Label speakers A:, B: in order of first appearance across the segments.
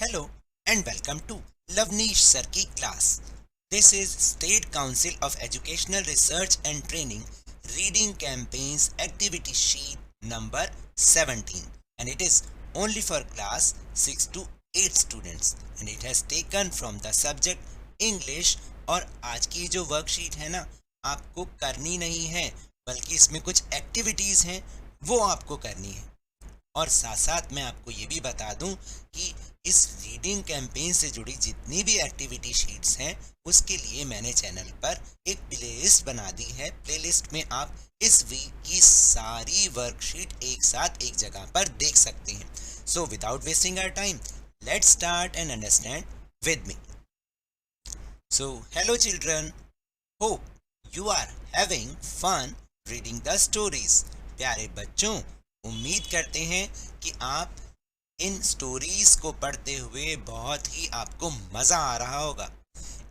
A: Hello and welcome to Lavneesh Sir की class. This is State Council of Educational Research and Training Reading Campaigns Activity Sheet number 17 and it is only for class 6 to 8 students and it has taken from the subject English और आज की जो worksheet है ना आपको करनी नहीं है बल्कि इसमें कुछ एक्टिविटीज़ हैं वो आपको करनी है। और साथ साथ मैं आपको ये भी बता दूं कि इस रीडिंग कैंपेन से जुड़ी जितनी भी एक्टिविटी शीट्स हैं उसके लिए मैंने चैनल पर एक प्लेलिस्ट बना दी है। प्लेलिस्ट में आप इस वीक की सारी वर्कशीट एक साथ एक जगह पर देख सकते हैं। So without wasting our time let's start and understand with me. So hello children, hope you are having fun reading the stories. प्यारे बच्चों, उम्मीद करते हैं कि आप इन स्टोरीज को पढ़ते हुए बहुत ही आपको मज़ा आ रहा होगा।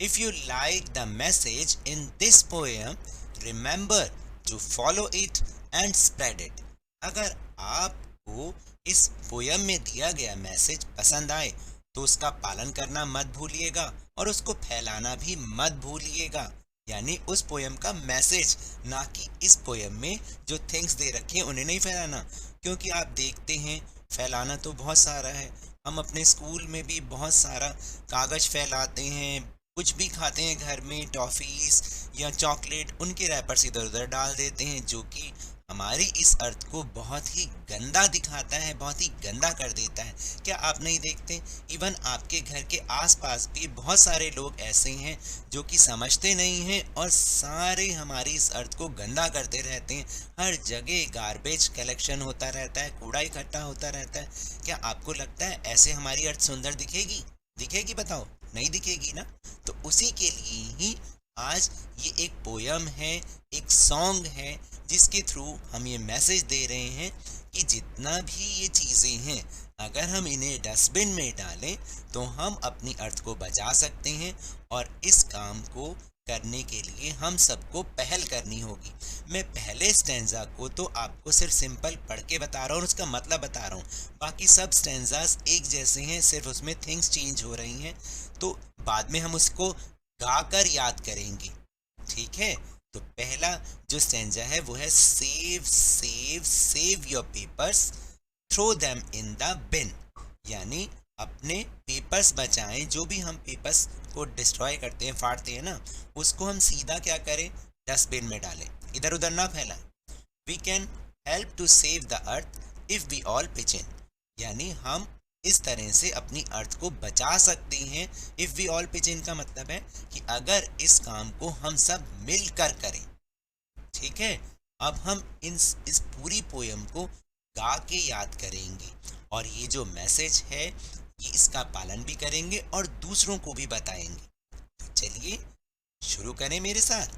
A: If you like the message in this poem remember to follow it and spread it. अगर आपको इस पोएम में दिया गया मैसेज पसंद आए तो उसका पालन करना मत भूलिएगा और उसको फैलाना भी मत भूलिएगा। यानी उस पोएम का मैसेज, ना कि इस पोएम में जो थिंग्स दे रखे हैं उन्हें नहीं फैलाना। क्योंकि आप देखते हैं फैलाना तो बहुत सारा है, हम अपने स्कूल में भी बहुत सारा कागज़ फैलाते हैं, कुछ भी खाते हैं घर में, टॉफ़ीज़ या चॉकलेट, उनके रैपर्स इधर उधर डाल देते हैं जो कि हमारी इस अर्थ को बहुत ही गंदा दिखाता है, बहुत ही गंदा कर देता है। क्या आप नहीं देखते? इवन आपके घर के आसपास भी बहुत सारे लोग ऐसे हैं जो कि समझते नहीं हैं और सारे हमारी इस अर्थ को गंदा करते रहते हैं। हर जगह गार्बेज कलेक्शन होता रहता है, कूड़ा इकट्ठा होता रहता है। क्या आपको लगता है ऐसे हमारी अर्थ सुंदर दिखेगी? दिखेगी बताओ? नहीं दिखेगी ना। तो उसी के लिए ही आज ये एक पोयम है, एक सॉन्ग है जिसके थ्रू हम ये मैसेज दे रहे हैं कि जितना भी ये चीज़ें हैं अगर हम इन्हें डस्टबिन में डालें तो हम अपनी अर्थ को बचा सकते हैं। और इस काम को करने के लिए हम सबको पहल करनी होगी। मैं पहले स्टैंजा को तो आपको सिर्फ सिंपल पढ़ के बता रहा हूँ और उसका मतलब बता रहा हूँ, बाकी सब स्टैंजास एक जैसे हैं, सिर्फ उसमें थिंग्स चेंज हो रही हैं। तो बाद में हम उसको गाकर याद करेंगे, ठीक है? तो पहला जो स्टैंजा है वो है save save save your papers, throw them in the bin. यानी अपने पेपर्स बचाएं, जो भी हम पेपर्स को डिस्ट्रॉय करते हैं, फाड़ते हैं ना, उसको हम सीधा क्या करें, डस्टबिन में डालें, इधर उधर ना फैलाएं। We can help to save the earth if we all pitch in. यानी हम इस तरह से अपनी अर्थ को बचा सकते हैं। If we all pitch in का मतलब है कि अगर इस काम को हम सब मिलकर करें, ठीक है? अब हम इस पूरी पोयम को गा के याद करेंगे और ये जो मैसेज है ये इसका पालन भी करेंगे और दूसरों को भी बताएंगे। तो चलिए शुरू करें मेरे साथ।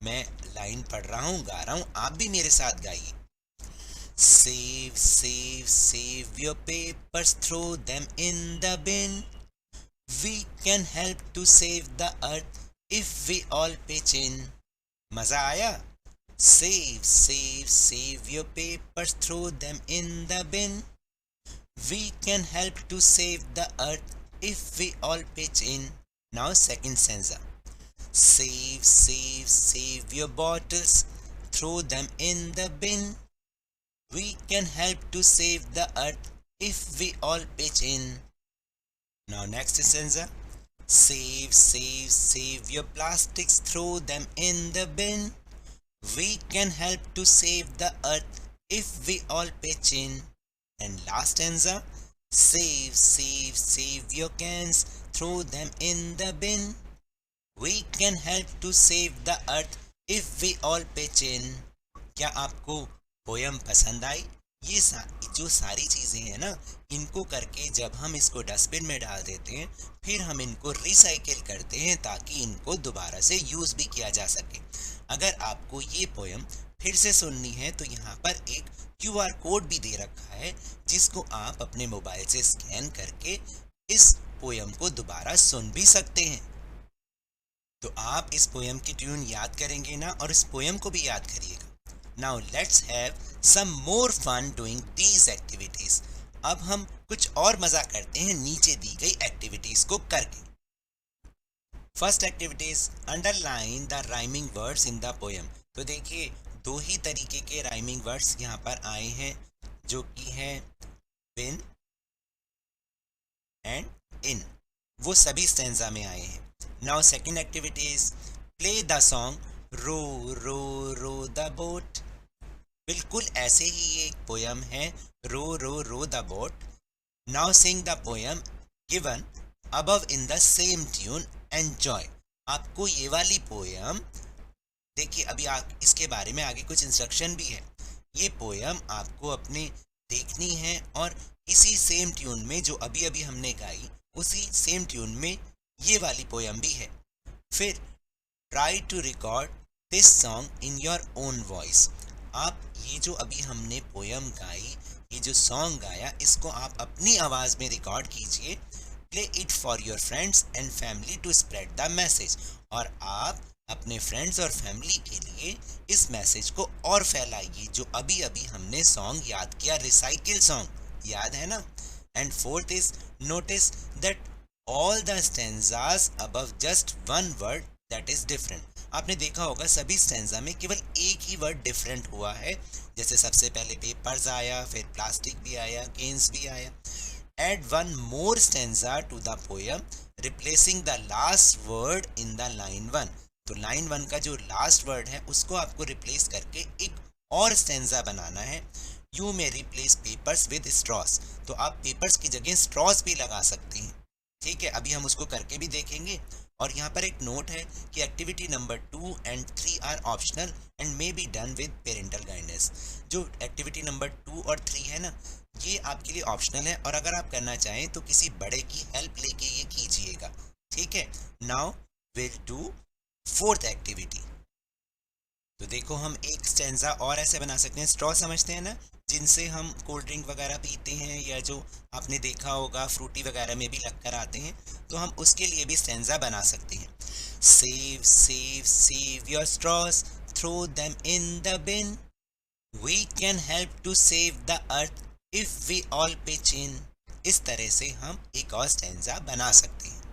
A: मैं लाइन पढ़ रहा हूँ, गा रहा हूँ, आप भी मेरे साथ गाइए। Save, save, save your papers, throw them in the bin. We can help to save the earth if we all pitch in. मजा आया? Save, save, save your papers, throw them in the bin. We can help to save the earth if we all pitch in. Now second stanza. Save, save, save your bottles, throw them in the bin. We can help to save the earth if we all pitch in. Now next stanza. Save, save, save your plastics, throw them in the bin. We can help to save the earth if we all pitch in. And last stanza. Save, save, save your cans, throw them in the bin. We can help to save the earth if we all pitch in. क्या आपको poem पसंद आई? ये जो सारी चीज़ें हैं ना, इनको करके जब हम इसको डस्टबिन में डाल देते हैं फिर हम इनको रिसाइकिल करते हैं ताकि इनको दोबारा से यूज़ भी किया जा सके। अगर आपको ये पोयम फिर से सुननी है तो यहाँ पर एक QR कोड भी दे रखा है जिसको आप अपने मोबाइल से स्कैन करके इस पोयम को दोबारा सुन भी सकते हैं। तो आप इस पोयम की ट्यून याद करेंगे ना और इस पोयम को भी याद करिएगा। Now let's have some more fun doing these activities. अब हम कुछ और मजा करते हैं नीचे दी गई एक्टिविटीज को करके। First activities, underline the rhyming words in the poem. तो देखिए दो ही तरीके के राइमिंग वर्ड्स यहाँ पर आए हैं, जो कि है विन एंड इन, वो सभी स्टैंजा में आए हैं। Now second activity is play the song row row row the boat. बिल्कुल ऐसे ही ये एक पोयम है, row row row the boat. Now sing the poem given above in the same tune, enjoy. आपको ये वाली पोयम देखिए, अभी इसके बारे में आगे कुछ इंस्ट्रक्शन भी है। ये पोयम आपको अपने देखनी है और इसी सेम ट्यून में जो अभी अभी हमने गाई, उसी सेम ट्यून में ये वाली पोयम भी है। फिर try to record this song in your own voice. आप ये जो अभी हमने पोयम गाई, ये जो सॉन्ग गाया, इसको आप अपनी आवाज़ में रिकॉर्ड कीजिए। Play it for your friends and family to spread the message. और आप अपने फ्रेंड्स और फैमिली के लिए इस मैसेज को और फैलाइए, जो अभी अभी हमने सॉन्ग याद किया, रिसाइकिल सॉन्ग, याद है ना। And fourth is notice that all the stanzas above just one word that is different. आपने देखा होगा सभी स्टैंजा में केवल एक ही वर्ड डिफरेंट हुआ है। जैसे सबसे पहले पेपर्स आया, फिर प्लास्टिक भी आया, गेम्स भी आया। Add one more stanza to the poem replacing the last word in the line one. तो लाइन वन का जो लास्ट वर्ड है उसको आपको रिप्लेस करके एक और स्टैंजा बनाना है। You may replace papers with straws. तो आप पेपर्स की जगह स्ट्रॉस भी लगा सकते हैं। ठीक है, अभी हम उसको करके भी देखेंगे। और यहाँ पर एक नोट है कि activity number 2 and 3 are optional and may be done with parental guidance. जो एक्टिविटी नंबर 2 और 3 है ना, ये आपके लिए ऑप्शनल है, और अगर आप करना चाहें तो किसी बड़े की हेल्प लेके ये कीजिएगा। ठीक है, now will do fourth activity. तो देखो हम एक स्टैंजा और ऐसे बना सकते हैं। स्ट्रॉ समझते हैं ना, जिनसे हम कोल्ड ड्रिंक वगैरह पीते हैं, या जो आपने देखा होगा फ्रूटी वगैरह में भी लगकर आते हैं, तो हम उसके लिए भी स्टैंजा बना सकते हैं। Save save save your straws, throw them in the bin, we can help to save the earth if we all pitch in. इस तरह से हम एक और स्टैंजा बना सकते हैं।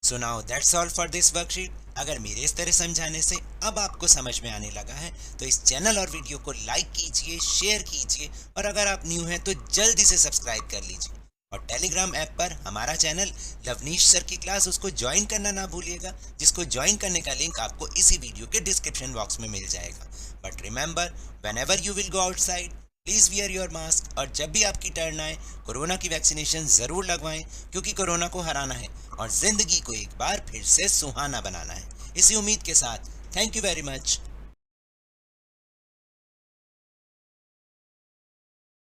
A: So now that's all for this worksheet. अगर मेरे इस तरह समझाने से अब आपको समझ में आने लगा है तो इस चैनल और वीडियो को लाइक कीजिए, शेयर कीजिए, और अगर आप न्यू हैं तो जल्दी से सब्सक्राइब कर लीजिए। और टेलीग्राम ऐप पर हमारा चैनल लवनीश सर की क्लास, उसको ज्वाइन करना ना भूलिएगा, जिसको ज्वाइन करने का लिंक आपको इसी वीडियो के डिस्क्रिप्शन बॉक्स में मिल जाएगा। But remember, whenever you will go outside, please wear your mask. और जब भी आपकी टर्न आए, कोरोना की वैक्सीनेशन जरूर लगवाएं, क्योंकि कोरोना को हराना है और जिंदगी को एक बार फिर से सुहाना बनाना है। इसी उम्मीद के साथ थैंक यू वेरी मच।